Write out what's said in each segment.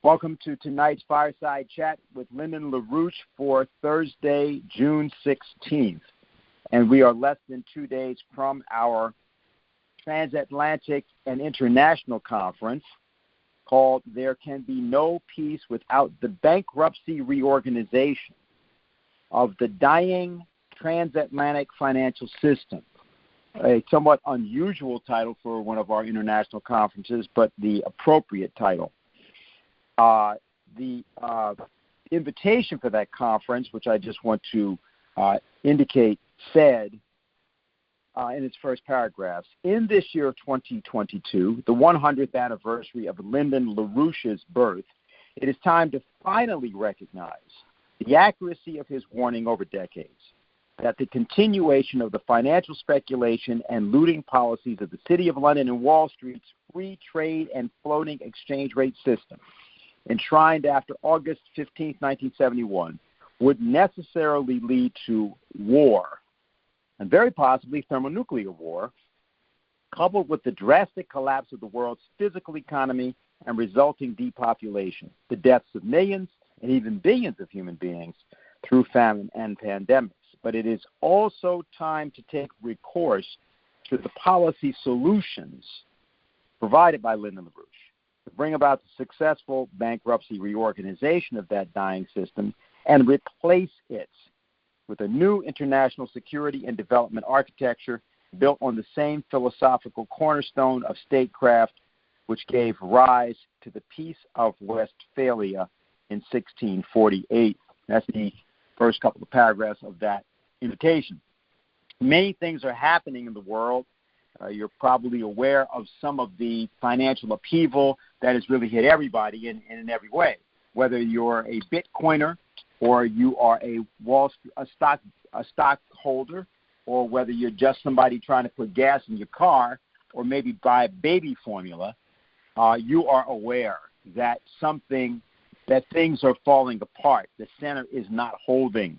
Welcome to tonight's Fireside Chat with Lyndon LaRouche for Thursday, June 16th. And we are less than 2 days from our transatlantic and international conference called There Can Be No Peace Without the Bankruptcy Reorganization of the Dying Transatlantic Financial System. A somewhat unusual title for one of our international conferences, but the appropriate title. The invitation for that conference, which I just want to indicate, said in its first paragraphs, in this year of 2022, the 100th anniversary of Lyndon LaRouche's birth, it is time to finally recognize the accuracy of his warning over decades that the continuation of the financial speculation and looting policies of the City of London and Wall Street's free trade and floating exchange rate system, enshrined after August 15, 1971, would necessarily lead to war, and very possibly thermonuclear war, coupled with the drastic collapse of the world's physical economy and resulting depopulation, the deaths of millions and even billions of human beings through famine and pandemics. But it is also time to take recourse to the policy solutions provided by Lyndon LaRouche to bring about the successful bankruptcy reorganization of that dying system and replace it with a new international security and development architecture built on the same philosophical cornerstone of statecraft which gave rise to the Peace of Westphalia in 1648. That's the first couple of paragraphs of that invitation. Many things are happening in the world. You're probably aware of some of the financial upheaval that has really hit everybody in every way. Whether you're a Bitcoiner or you are a stockholder, or whether you're just somebody trying to put gas in your car or maybe buy baby formula, you are aware that things are falling apart. The center is not holding.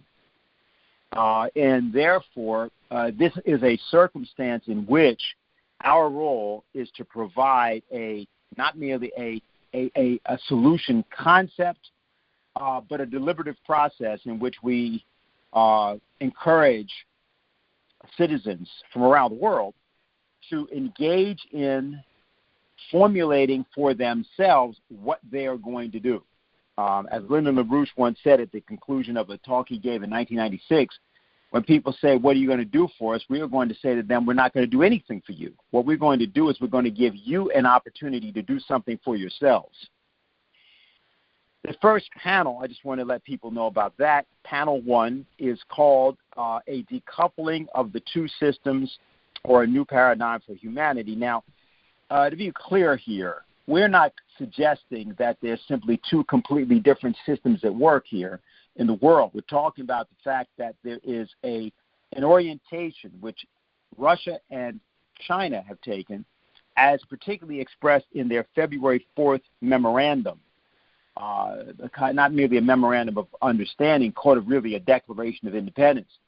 And therefore, this is a circumstance in which our role is to provide not merely a solution concept, but a deliberative process in which we encourage citizens from around the world to engage in formulating for themselves what they are going to do. As Lyndon LaRouche once said at the conclusion of a talk he gave in 1996, when people say, what are you going to do for us? We are going to say to them, we're not going to do anything for you. What we're going to do is we're going to give you an opportunity to do something for yourselves. The first panel, I just want to let people know about that. Panel 1 is called A Decoupling of the Two Systems or a New Paradigm for Humanity. Now, to be clear here, we're not suggesting that there's simply two completely different systems at work here in the world. We're talking about the fact that there is an orientation which Russia and China have taken, as particularly expressed in their February 4th memorandum, not merely a memorandum of understanding, called really a declaration of independence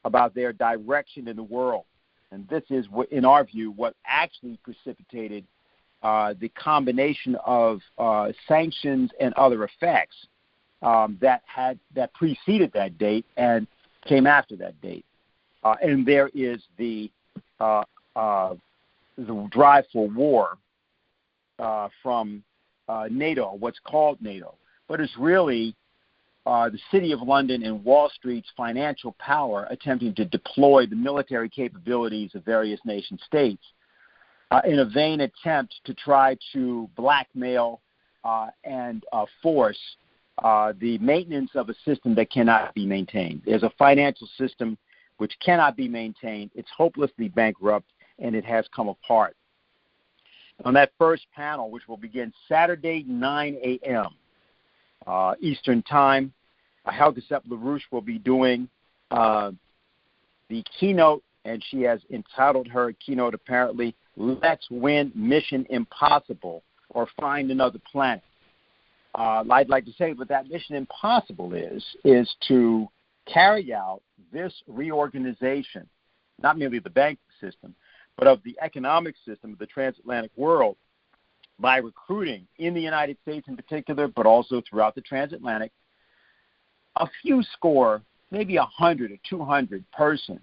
about their direction in the world. And this is, in our view, what actually precipitated the combination of sanctions and other effects that preceded that date and came after that date. And there is the drive for war from NATO, what's called NATO. But it's really the City of London and Wall Street's financial power attempting to deploy the military capabilities of various nation states in a vain attempt to try to blackmail and force the maintenance of a system that cannot be maintained. There's a financial system which cannot be maintained. It's hopelessly bankrupt, and it has come apart. On that first panel, which will begin Saturday, 9 a.m. Eastern Time, Helga Sepp-LaRouche will be doing the keynote, and she has entitled her keynote apparently, Let's Win Mission Impossible, or Find Another Planet. I'd like to say what that mission impossible is to carry out this reorganization, not merely of the banking system, but of the economic system of the transatlantic world, by recruiting in the United States in particular, but also throughout the transatlantic, a few score, maybe 100 or 200 persons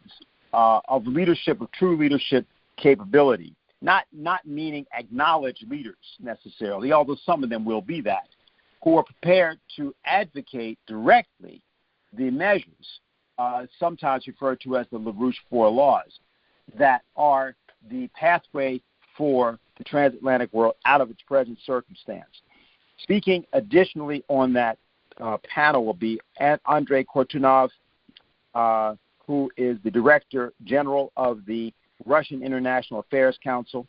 of leadership, of true leadership capability, not meaning acknowledged leaders necessarily, although some of them will be that, who are prepared to advocate directly the measures, sometimes referred to as the LaRouche Four Laws, that are the pathway for the transatlantic world out of its present circumstance. Speaking additionally on that panel will be Andrei Kortunov, who is the Director General of the Russian International Affairs Council,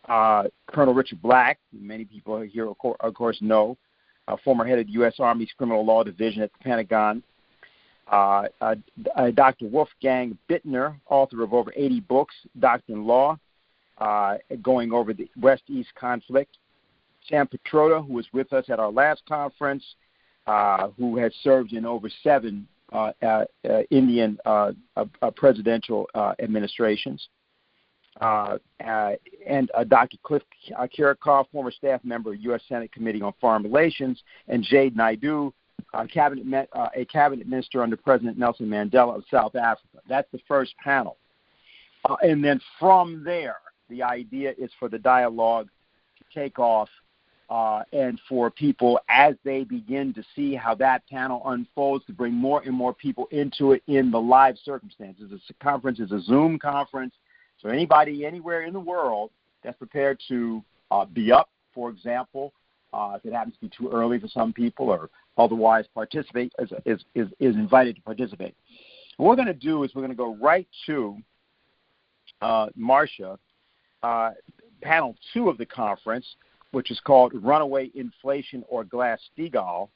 Colonel Richard Black, many people here, of course, know, former head of the U.S. Army's Criminal Law Division at the Pentagon, Dr. Wolfgang Bittner, author of over 80 books, Doctrine and Law, going over the West-East conflict, Sam Petroda, who was with us at our last conference, who has served in over 7 Indian presidential administrations, and Dr. Cliff Kirikoff, former staff member of U.S. Senate Committee on Foreign Relations, and Jade Naidu, a cabinet minister under President Nelson Mandela of South Africa. That's the first panel. And then from there, the idea is for the dialogue to take off and for people, as they begin to see how that panel unfolds, to bring more and more people into it in the live circumstances. This conference is a Zoom conference, so anybody anywhere in the world that's prepared to be up, for example, if it happens to be too early for some people or otherwise participate, is invited to participate. What we're going to do is we're going to go right to Marcia, panel 2 of the conference, which is called Runaway Inflation or Glass-Steagall.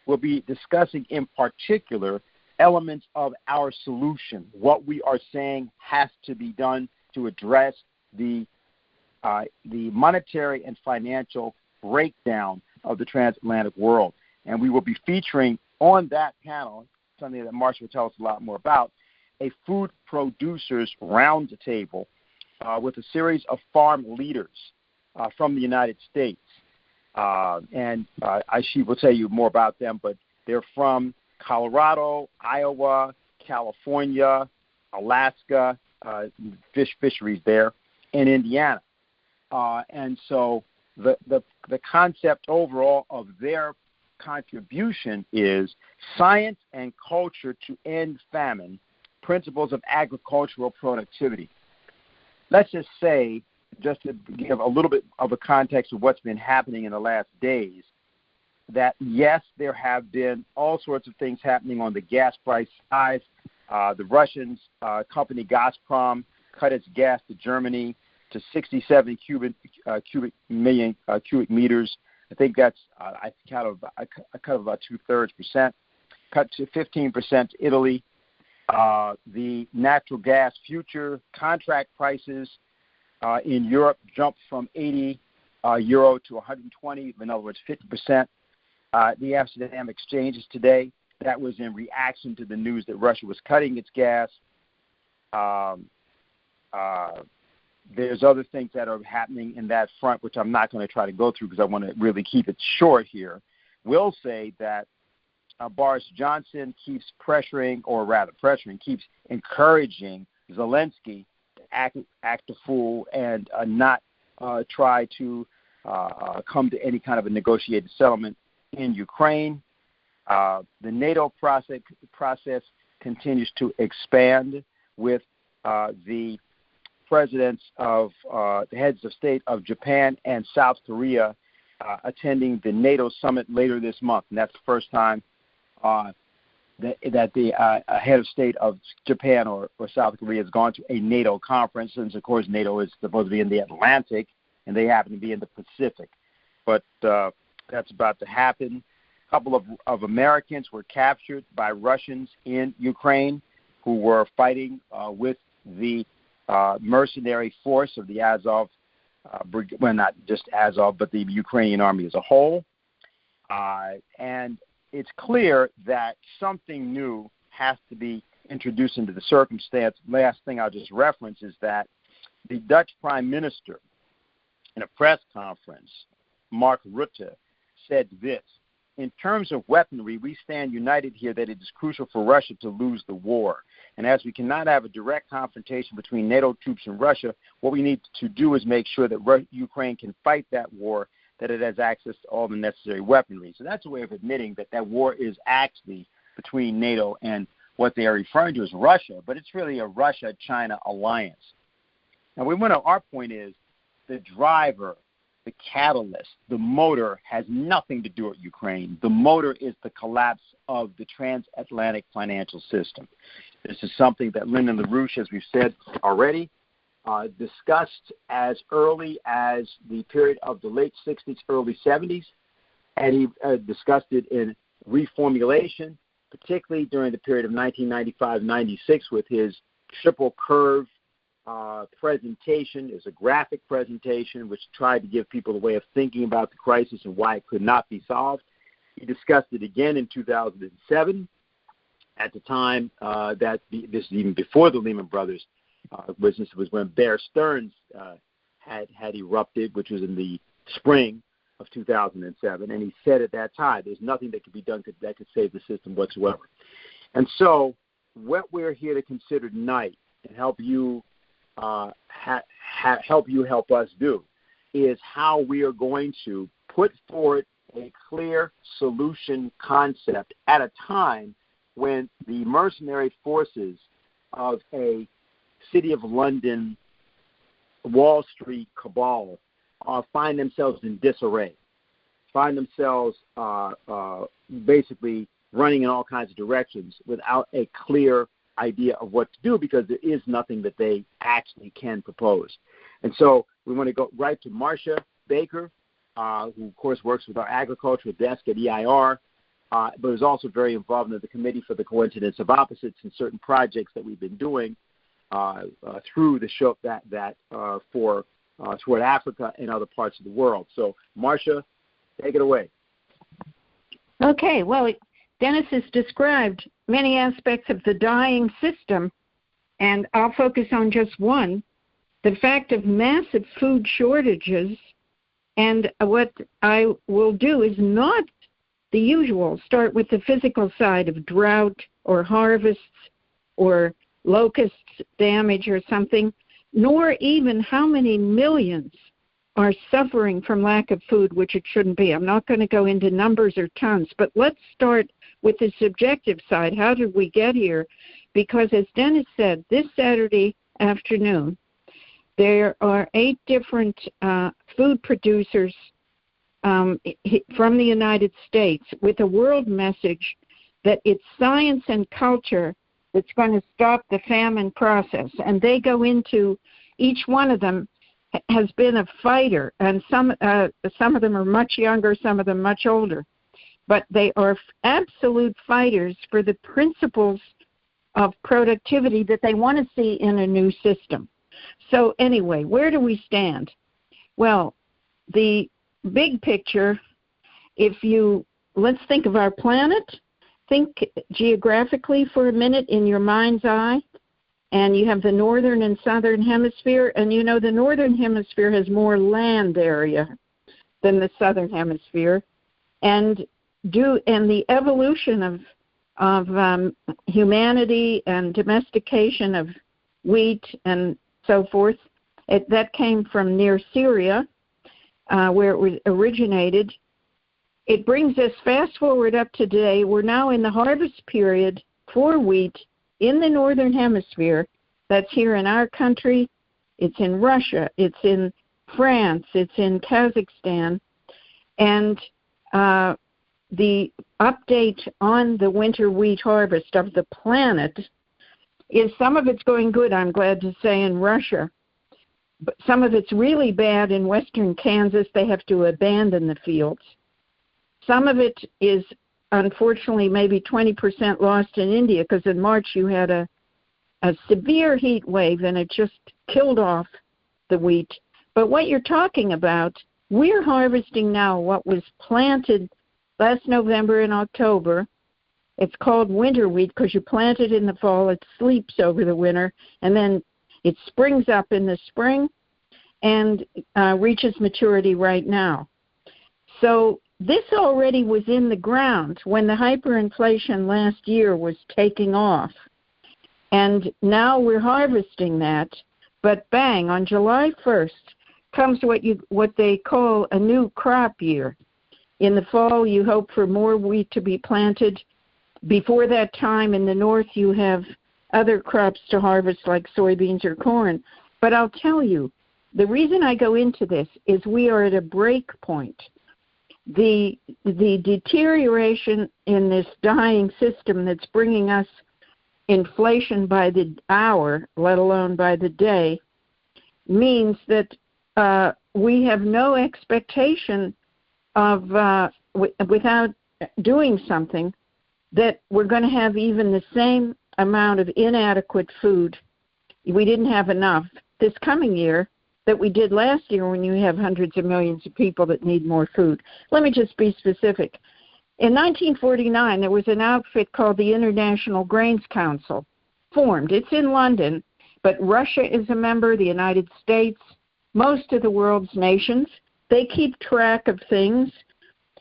We'll be discussing in particular elements of our solution, what we are saying has to be done to address the monetary and financial breakdown of the transatlantic world. And we will be featuring on that panel, something that Marcia will tell us a lot more about, a food producers roundtable with a series of farm leaders from the United States. She will tell you more about them, but they're from Colorado, Iowa, California, Alaska, fisheries there, and Indiana. And so the concept overall of their contribution is science and culture to end famine, principles of agricultural productivity. Let's just say, just to give a little bit of a context of what's been happening in the last days, that yes, there have been all sorts of things happening on the gas price side. The Russians, company Gazprom, cut its gas to Germany to 67 cubic meters. I think that's I cut about 2/3%. Cut to 15% to Italy. The natural gas future contract prices in Europe jumped from 80 euro to 120, in other words, 50%. The Amsterdam exchanges today, that was in reaction to the news that Russia was cutting its gas. There's other things that are happening in that front, which I'm not going to try to go through because I want to really keep it short here. We'll say that Boris Johnson keeps keeps encouraging Zelensky to act a fool and not try to come to any kind of a negotiated settlement in Ukraine. The NATO process continues to expand with the presidents of the heads of state of Japan and South Korea attending the NATO summit later this month. And that's the first time that the head of state of Japan or South Korea has gone to a NATO conference, since, of course, NATO is supposed to be in the Atlantic, and they happen to be in the Pacific. But that's about to happen. A couple of Americans were captured by Russians in Ukraine who were fighting with the mercenary force of the Azov, well, not just Azov, but the Ukrainian army as a whole. And it's clear that something new has to be introduced into the circumstance. Last thing I'll just reference is that the Dutch Prime Minister in a press conference, Mark Rutte, said this: "In terms of weaponry, we stand united here that it is crucial for Russia to lose the war. And as we cannot have a direct confrontation between NATO troops and Russia, what we need to do is make sure that Ukraine can fight that war, that it has access to all the necessary weaponry." So that's a way of admitting that that war is actually between NATO and what they are referring to as Russia, but it's really a Russia-China alliance. Now, our point is the driver, the catalyst, the motor has nothing to do with Ukraine. The motor is the collapse of the transatlantic financial system. This is something that Lyndon LaRouche, as we've said already, discussed as early as the period of the late 60s, early 70s, and he discussed it in reformulation, particularly during the period of 1995-96 with his triple curve presentation. Is a graphic presentation which tried to give people a way of thinking about the crisis and why it could not be solved. He discussed it again in 2007, at the time this is even before the Lehman Brothers was when Bear Stearns had erupted, which was in the spring of 2007, and he said at that time, there's nothing that could be done that could save the system whatsoever. And so what we're here to consider tonight and help you help us do is how we are going to put forward a clear solution concept at a time when the mercenary forces of a City of London, Wall Street cabal find themselves in disarray, find themselves basically running in all kinds of directions without a clear idea of what to do, because there is nothing that they actually can propose. And so we want to go right to Marcia Baker, who, of course, works with our agricultural desk at EIR, but is also very involved in the Committee for the Coincidence of Opposites and certain projects that we've been doing through the show toward Africa and other parts of the world. So, Marcia, take it away. Okay. Well, Dennis has described many aspects of the dying system, and I'll focus on just one, the fact of massive food shortages. And what I will do is not the usual, start with the physical side of drought or harvests or locust damage or something, nor even how many millions are suffering from lack of food, which it shouldn't be. I'm not going to go into numbers or tons, but let's start with the subjective side. How did we get here? Because as Dennis said, this Saturday afternoon, there are 8 different food producers from the United States with a world message that it's science and culture that's going to stop the famine process. And they go into, each one of them has been a fighter, and some of them are much younger, some of them much older. But they are absolute fighters for the principles of productivity that they want to see in a new system. So anyway, where do we stand? Well, the big picture, let's think of our planet. Think geographically for a minute in your mind's eye, and you have the northern and southern hemisphere, and you know the northern hemisphere has more land area than the southern hemisphere, and the evolution of humanity and domestication of wheat and so forth, that came from near Syria, where it originated. It brings us fast forward up to today. We're now in the harvest period for wheat in the northern hemisphere. That's here in our country. It's in Russia. It's in France. It's in Kazakhstan. And the update on the winter wheat harvest of the planet is some of it's going good, I'm glad to say, in Russia. But some of it's really bad in western Kansas. They have to abandon the fields. Some of it is, unfortunately, maybe 20% lost in India, because in March you had a severe heat wave and it just killed off the wheat. But what you're talking about, we're harvesting now what was planted last November and October. It's called winter wheat because you plant it in the fall, it sleeps over the winter, and then it springs up in the spring. and reaches maturity right now. So this already was in the ground when the hyperinflation last year was taking off. And now we're harvesting that, but bang, on July 1st comes what they call a new crop year. In the fall, you hope for more wheat to be planted. Before that time, in the north, you have other crops to harvest like soybeans or corn. But I'll tell you, the reason I go into this is we are at a break point. The deterioration in this dying system that's bringing us inflation by the hour, let alone by the day, means that we have no expectation of, without doing something, that we're going to have even the same amount of inadequate food. We didn't have enough this coming year that we did last year when you have hundreds of millions of people that need more food. Let me just be specific. In 1949, there was an outfit called the International Grains Council formed. It's in London, but Russia is a member, the United States, most of the world's nations. They keep track of things,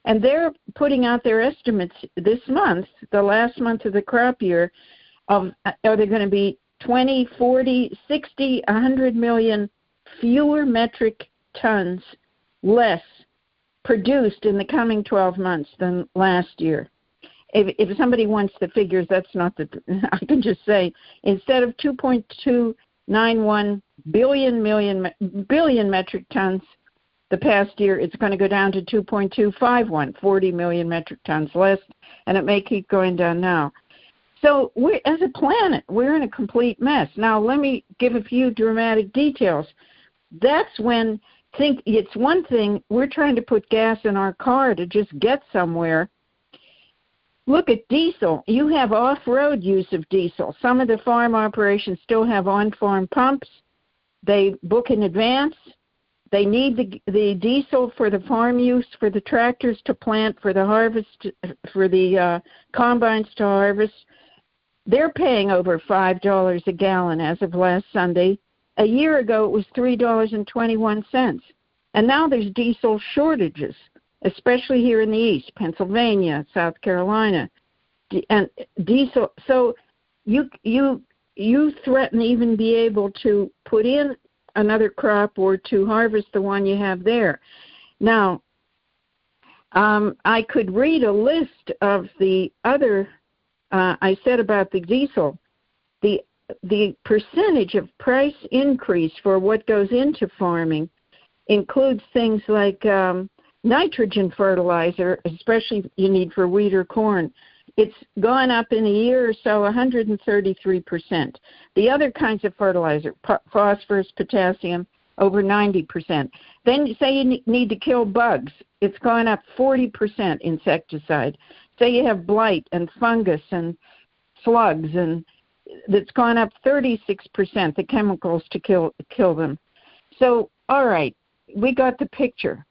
and they're putting out their estimates this month, the last month of the crop year, of are there going to be 20, 40, 60, 100 million fewer metric tons less produced in the coming 12 months than last year. If somebody wants the figures, that's not the, I can just say, instead of 2.291 billion metric tons the past year, it's going to go down to 2.251, 40 million metric tons less, and it may keep going down now. So we're, as a planet, we're in a complete mess. Now, let me give a few dramatic details. That's when, it's one thing, we're trying to put gas in our car to just get somewhere. Look at diesel. You have off-road use of diesel. Some of the farm operations still have on-farm pumps. They book in advance. They need the diesel for the farm use, for the tractors to plant, for the harvest, for the combines to harvest. They're paying over $5 a gallon as of last Sunday. A year ago, it was $3.21. And now there's diesel shortages, especially here in the East, Pennsylvania, South Carolina. And diesel, so you threaten to even be able to put in another crop or to harvest the one you have there. Now, I could read a list of the other, I said about the diesel, the percentage of price increase for what goes into farming includes things like nitrogen fertilizer, especially you need for wheat or corn. It's gone up in a year or so 133%. The other kinds of fertilizer, phosphorus, potassium, over 90%. Then say you need to kill bugs. It's gone up 40% insecticide. Say you have blight and fungus and slugs, and that's gone up 36%, the chemicals to kill them. So, all right, we got the picture.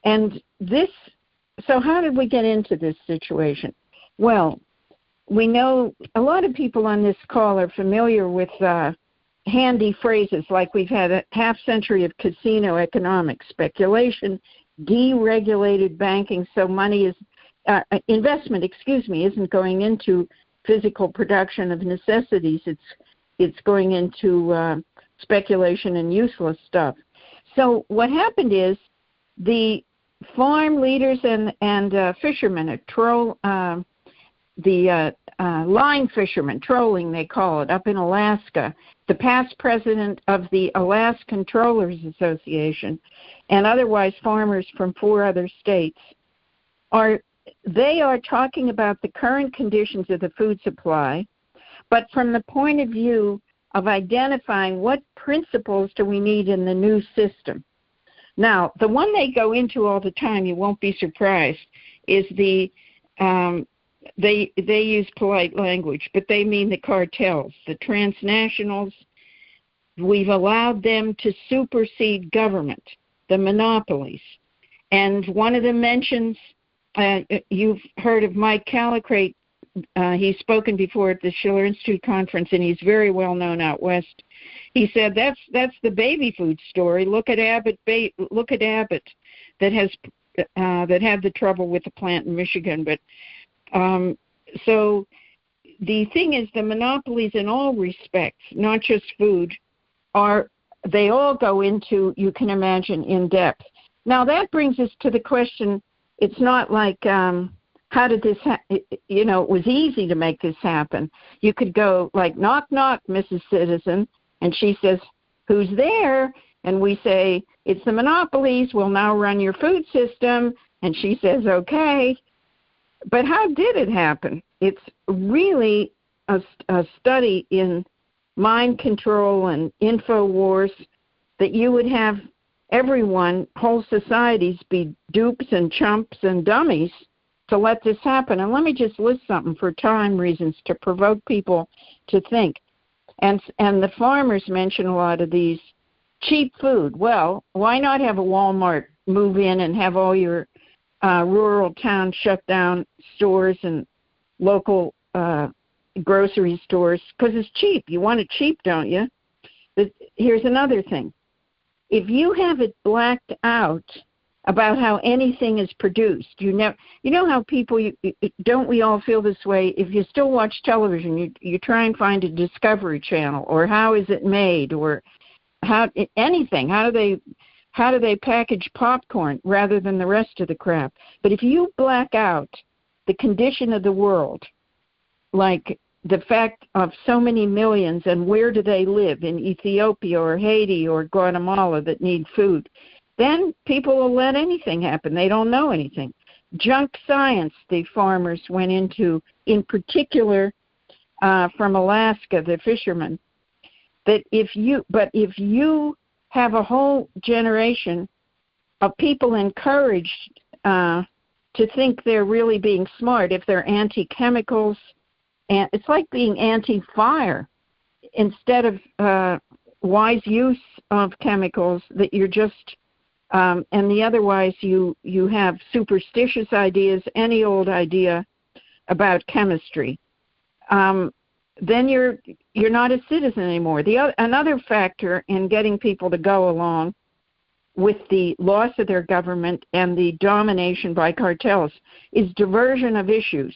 And this, so how did we get into this situation? Well, we know a lot of people on this call are familiar with handy phrases like we've had a half century of casino economics, speculation, deregulated banking, so money is, investment, isn't going into physical production of necessities. It's going into speculation and useless stuff. So what happened is the farm leaders and fishermen, line fishermen, trolling they call it, up in Alaska, the past president of the Alaskan Trollers Association, and otherwise farmers from 4 other states, are talking about the current conditions of the food supply, but from the point of view of identifying what principles do we need in the new system. Now, the one they go into all the time, you won't be surprised, is they use polite language, but they mean the cartels, the transnationals. We've allowed them to supersede government, the monopolies. And one of them mentions, you've heard of Mike Callicrate he's spoken before at the Schiller Institute conference, and he's very well known out west. He said that's the baby food story. Look at Abbott. Look at Abbott, that had the trouble with the plant in Michigan. But so the thing is, the monopolies in all respects, not just food, they all go into, you can imagine, in depth. Now that brings us to the question. It's not like how did this, it was easy to make this happen. You could go like, knock, knock, Mrs. Citizen, and she says, who's there? And we say, it's the monopolies. We'll now run your food system. And she says, okay. But how did it happen? It's really a study in mind control and info wars that you would have everyone, whole societies, be dupes and chumps and dummies to let this happen. And let me just list something for time reasons to provoke people to think. And the farmers mention a lot of these. Cheap food. Well, why not have a Walmart move in and have all your rural towns shut down stores and local grocery stores? Because it's cheap. You want it cheap, don't you? But here's another thing. If you have it blacked out about how anything is produced, you know how people, don't we all feel this way? If you still watch television, you try and find a Discovery Channel, or how is it made, or anything. How do they package popcorn rather than the rest of the crap? But if you black out the condition of the world, like the fact of so many millions, and where do they live, in Ethiopia or Haiti or Guatemala, that need food, then people will let anything happen. They don't know anything. Junk science the farmers went into, in particular from Alaska, the fishermen, that if you have a whole generation of people encouraged to think they're really being smart, if they're anti-chemicals, and it's like being anti-fire, instead of wise use of chemicals, that you're just and the otherwise you have superstitious ideas, any old idea about chemistry, then you're not a citizen anymore. Another factor in getting people to go along with the loss of their government and the domination by cartels is diversion of issues.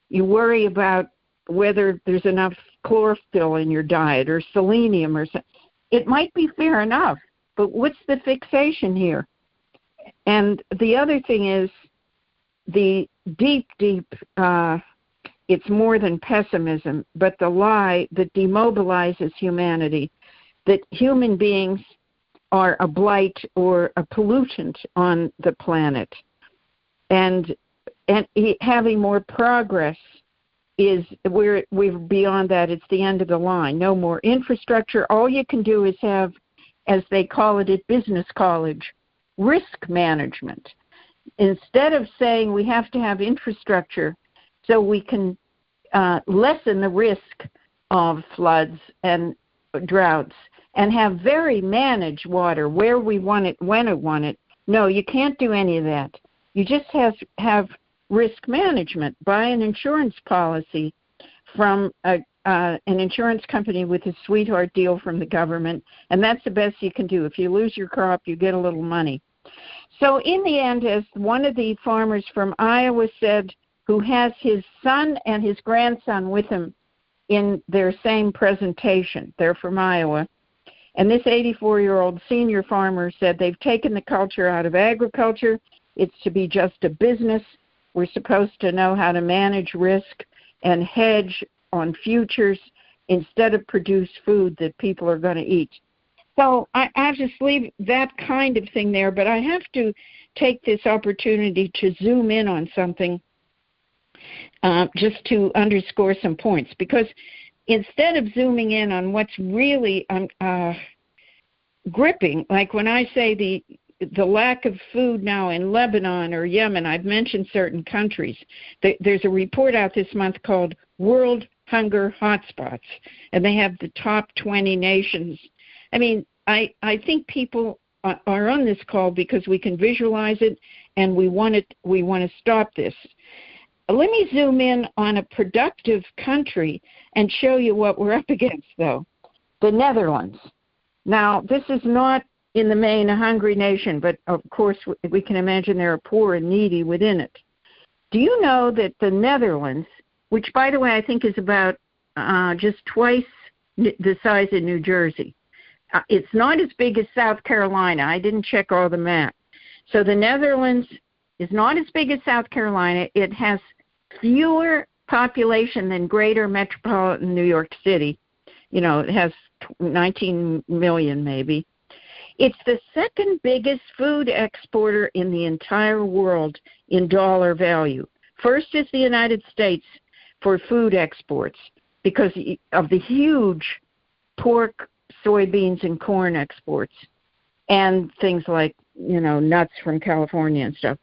You worry about whether there's enough chlorophyll in your diet or selenium or something. It might be fair enough, but what's the fixation here? And the other thing is the deep, it's more than pessimism, but the lie that demobilizes humanity, that human beings are a blight or a pollutant on the planet. And having more progress is, we're beyond that. It's the end of the line. No more infrastructure. All you can do is have, as they call it at business college, risk management. Instead of saying we have to have infrastructure so we can lessen the risk of floods and droughts and have very managed water where we want it, when we want it. No, you can't do any of that. You just have risk management. Buy an insurance policy from an insurance company with a sweetheart deal from the government, and that's the best you can do. If you lose your crop, you get a little money. So in the end, as one of the farmers from Iowa said, who has his son and his grandson with him in their same presentation, they're from Iowa, and this 84-year-old senior farmer said they've taken the culture out of agriculture. It's to be just a business. We're supposed to know how to manage risk and hedge on futures instead of produce food that people are going to eat. So I just leave that kind of thing there, but I have to take this opportunity to zoom in on something just to underscore some points, because instead of zooming in on what's really gripping, like when I say the lack of food now in Lebanon or Yemen, I've mentioned certain countries. There's a report out this month called World Hunger Hotspots, and they have the top 20 nations. I mean, I think people are on this call because we can visualize it, and we want to stop this. Let me zoom in on a productive country and show you what we're up against, though. The Netherlands. Now, this is not in the main a hungry nation, but of course we can imagine there are poor and needy within it. Do you know that the Netherlands, which by the way I think is about just twice the size of New Jersey, it's not as big as South Carolina. I didn't check all the maps. So the Netherlands is not as big as South Carolina. It has fewer population than greater metropolitan New York City. You know, it has 19 million maybe. It's the second biggest food exporter in the entire world in dollar value. First is the United States for food exports because of the huge pork, soybeans, and corn exports and things like, you know, nuts from California and stuff.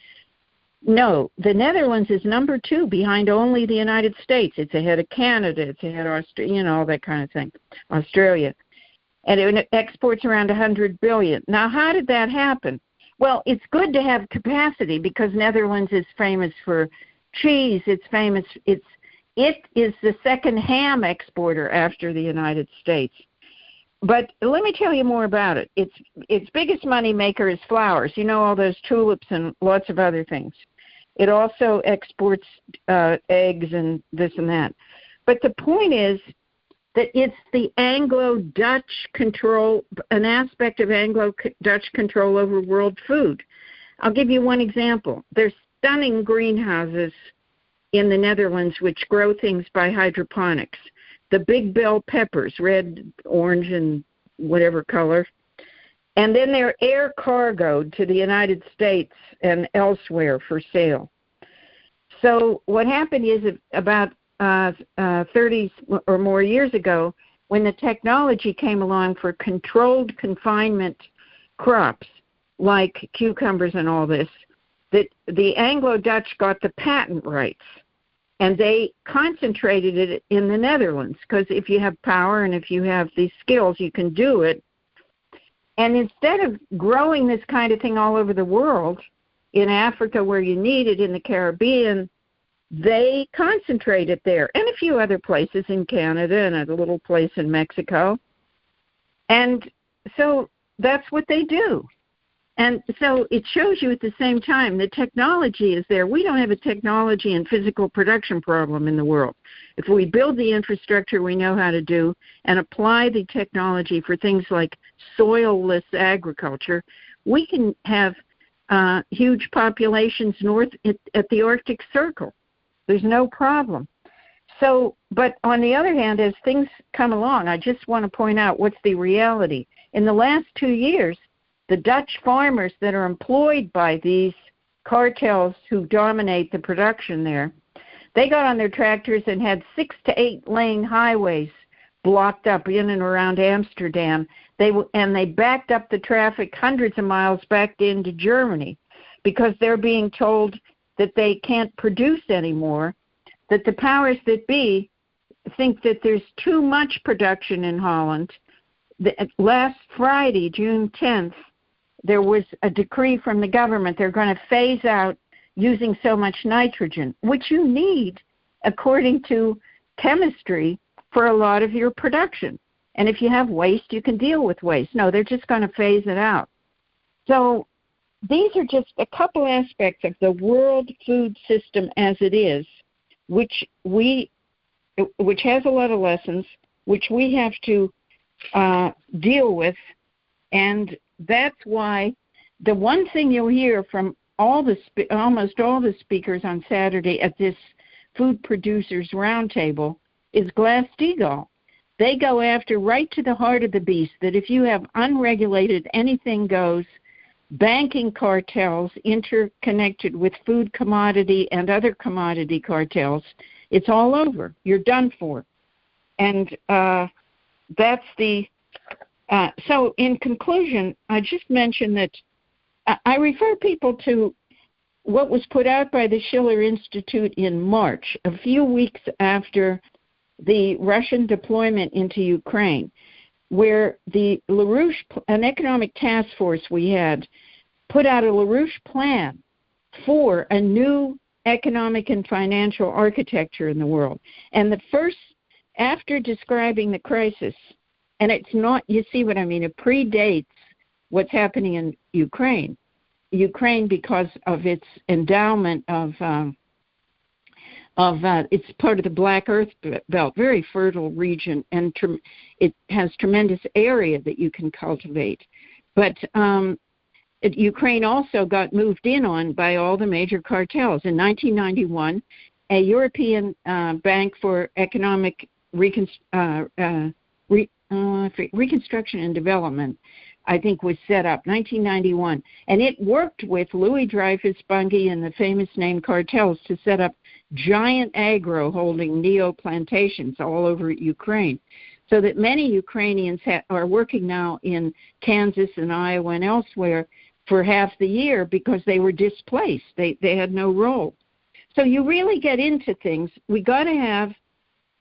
No, the Netherlands is number 2 behind only the United States. It's ahead of Canada. It's ahead of Australia, you know, all that kind of thing, Australia. And it exports around $100 billion. Now, how did that happen? Well, it's good to have capacity because Netherlands is famous for cheese. It's famous. It is the second ham exporter after the United States. But let me tell you more about it. Its biggest money maker is flowers. You know, all those tulips and lots of other things. It also exports eggs and this and that. But the point is that it's the Anglo-Dutch control, an aspect of Anglo-Dutch control over world food. I'll give you one example. There's stunning greenhouses in the Netherlands which grow things by hydroponics. The big bell peppers, red, orange, and whatever color. And then they're air cargoed to the United States and elsewhere for sale. So what happened is about 30 or more years ago, when the technology came along for controlled confinement crops, like cucumbers and all this, that the Anglo-Dutch got the patent rights. And they concentrated it in the Netherlands because if you have power and if you have these skills, you can do it. And instead of growing this kind of thing all over the world, in Africa where you need it, in the Caribbean, they concentrate it there. And a few other places in Canada and a little place in Mexico. And so that's what they do. And so it shows you at the same time the technology is there. We don't have a technology and physical production problem in the world. If we build the infrastructure we know how to do and apply the technology for things like soil-less agriculture, we can have huge populations north at the Arctic Circle. There's no problem. So, but on the other hand, as things come along, I just want to point out what's the reality. In the last 2 years, the Dutch farmers that are employed by these cartels who dominate the production there, they got on their tractors and had 6 to 8 lane highways blocked up in and around Amsterdam. They backed up the traffic hundreds of miles back into Germany because they're being told that they can't produce anymore, that the powers that be think that there's too much production in Holland. Last Friday, June 10th, there was a decree from the government. They're going to phase out using so much nitrogen, which you need, according to chemistry, for a lot of your production. And if you have waste, you can deal with waste. No, they're just going to phase it out. So these are just a couple aspects of the world food system as it is, which has a lot of lessons, which we have to deal with. And that's why the one thing you'll hear from almost all the speakers on Saturday at this food producers roundtable is Glass-Steagall. They go after right to the heart of the beast, that if you have unregulated anything goes, banking cartels interconnected with food commodity and other commodity cartels, it's all over. You're done for. And that's the so in conclusion, I just mentioned that I refer people to what was put out by the Schiller Institute in March, a few weeks after the Russian deployment into Ukraine, where the LaRouche, an economic task force we had, put out a LaRouche plan for a new economic and financial architecture in the world. And the first, after describing the crisis, and it's not, you see what I mean, it predates what's happening in Ukraine. Ukraine, because of its endowment of it's part of the Black Earth Belt, very fertile region, and it has tremendous area that you can cultivate. But Ukraine also got moved in on by all the major cartels. In 1991, a European Bank for Economic Reconstruction and Development, I think, was set up, 1991. And it worked with Louis Dreyfus, Bunge, and the famous name cartels to set up giant agro holding neo-plantations all over Ukraine. So that many Ukrainians are working now in Kansas and Iowa and elsewhere for half the year because they were displaced. They had no role. So you really get into things. We got to have,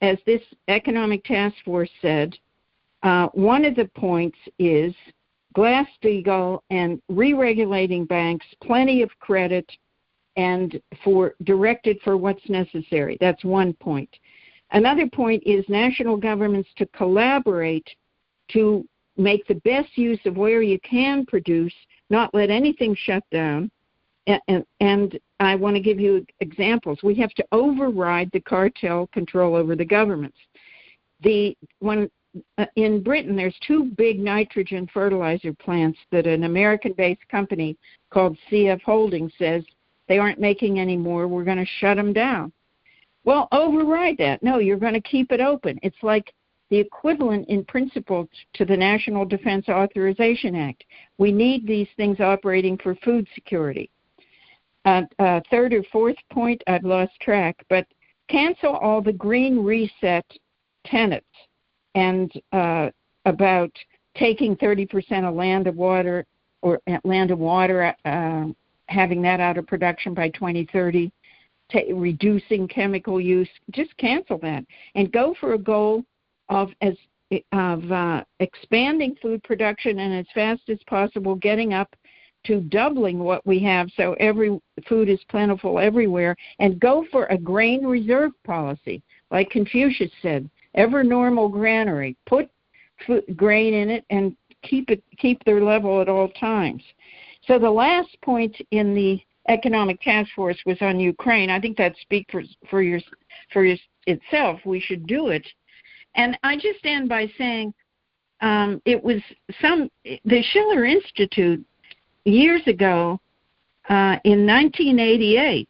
as this economic task force said, one of the points is Glass-Steagall and re-regulating banks, plenty of credit, and directed for what's necessary. That's one point. Another point is national governments to collaborate to make the best use of where you can produce, not let anything shut down. And I want to give you examples. We have to override the cartel control over the governments. In Britain, there's 2 big nitrogen fertilizer plants that an American-based company called CF Holdings says they aren't making any more. We're going to shut them down. Well, override that. No, you're going to keep it open. It's like the equivalent in principle to the National Defense Authorization Act. We need these things operating for food security. Third or fourth point, I've lost track, but cancel all the green reset tenets and about taking 30% of land and water, having that out of production by 2030, reducing chemical use. Just cancel that and go for a goal of expanding food production and as fast as possible getting up to doubling what we have so every food is plentiful everywhere, and go for a grain reserve policy. Like Confucius said, ever normal granary, put grain in it and keep their level at all times. So the last point in the economic task force was on Ukraine. I think that speaks for itself. We should do it. And I just end by saying the Schiller Institute years ago, in 1988,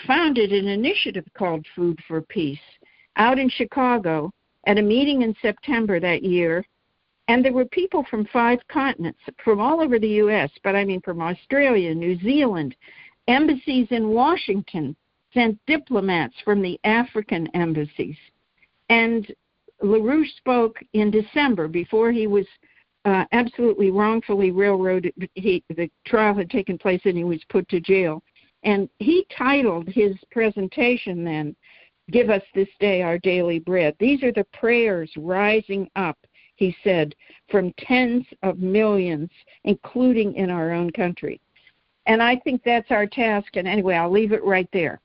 founded an initiative called Food for Peace out in Chicago at a meeting in September that year. And there were people from 5 continents, from all over the U.S., but I mean from Australia, New Zealand. Embassies in Washington sent diplomats from the African embassies. And LaRouche spoke in December before he was absolutely wrongfully railroaded. The trial had taken place and he was put to jail. And he titled his presentation then, "Give us this day our daily bread." These are the prayers rising up, he said, from tens of millions, including in our own country. And I think that's our task. And anyway, I'll leave it right there.